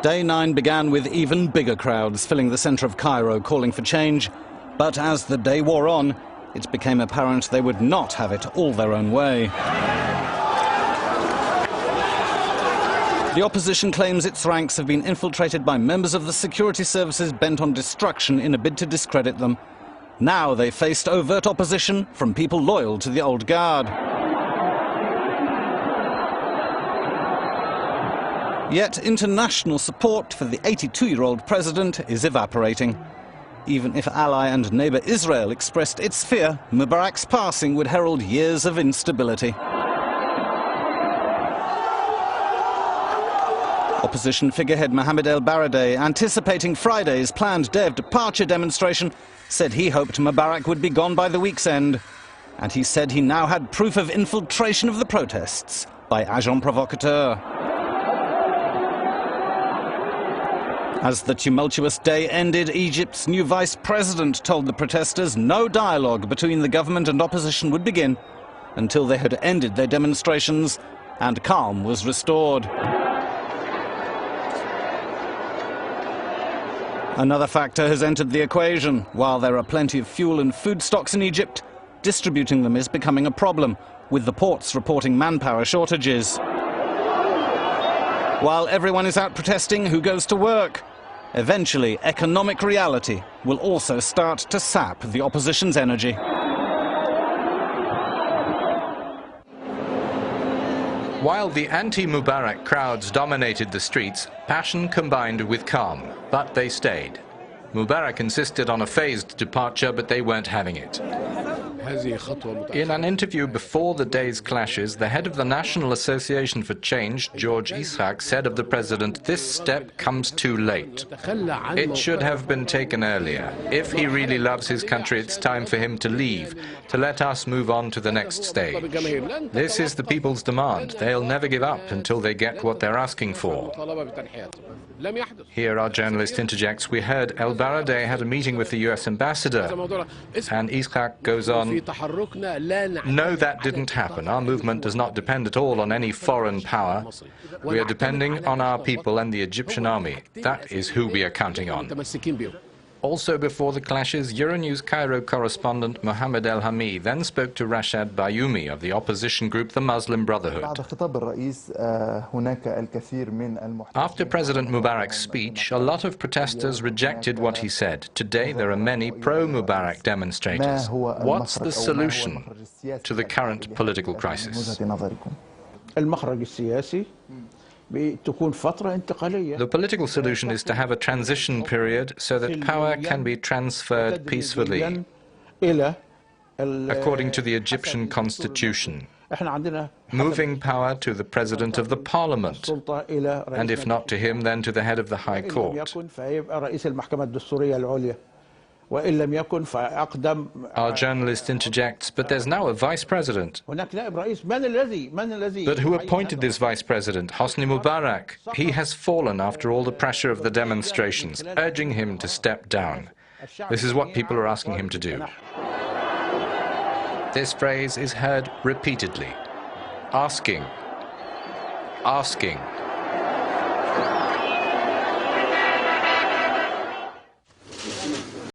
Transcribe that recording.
Day 9 began with even bigger crowds filling the center of Cairo calling for change. But as the day wore on, it became apparent they would not have it all their own way. The opposition claims its ranks have been infiltrated by members of the security services bent on destruction in a bid to discredit them. Now they faced overt opposition from people loyal to the old guard. Yet international support for the 82-year-old president is evaporating. Even if ally and neighbor Israel expressed its fear, Mubarak's passing would herald years of instability. Opposition figurehead Mohammed El-Baradei, anticipating Friday's planned day of departure demonstration, said he hoped Mubarak would be gone by the week's end. And he said he now had proof of infiltration of the protests by agents provocateurs. As the tumultuous day ended, Egypt's new vice president told the protesters no dialogue between the government and opposition would begin until they had ended their demonstrations and calm was restored. Another factor has entered the equation. While there are plenty of fuel and food stocks in Egypt, distributing them is becoming a problem, with the ports reporting manpower shortages. While everyone is out protesting, who goes to work? Eventually, economic reality will also start to sap the opposition's energy. While the anti-Mubarak crowds dominated the streets, passion combined with calm, but they stayed. Mubarak insisted on a phased departure, but they weren't having it. In an interview before the day's clashes, the head of the National Association for Change, George Ishaq, said of the president, "This step comes too late. It should have been taken earlier. If he really loves his country, it's time for him to leave, to let us move on to the next stage. This is the people's demand. They'll never give up until they get what they're asking for." Here our journalist interjects, "We heard El-Baradei had a meeting with the US ambassador," and Ishaq goes on, "No, that didn't happen. Our movement does not depend at all on any foreign power. We are depending on our people and the Egyptian army. That is who we are counting on." Also before the clashes, Euronews Cairo correspondent Mohammed El-Hami then spoke to Rashad Bayoumi of the opposition group the Muslim Brotherhood. After President Mubarak's speech, a lot of protesters rejected what he said. Today there are many pro-Mubarak demonstrators. What's the solution to the current political crisis? The political solution is to have a transition period so that power can be transferred peacefully, according to the Egyptian constitution, moving power to the president of the parliament, and if not to him, then to the head of the High Court. Our journalist interjects, "But there's now a vice president." But who appointed this vice president? Hosni Mubarak. He has fallen after all the pressure of the demonstrations, urging him to step down. This is what people are asking him to do. This phrase is heard repeatedly. Asking.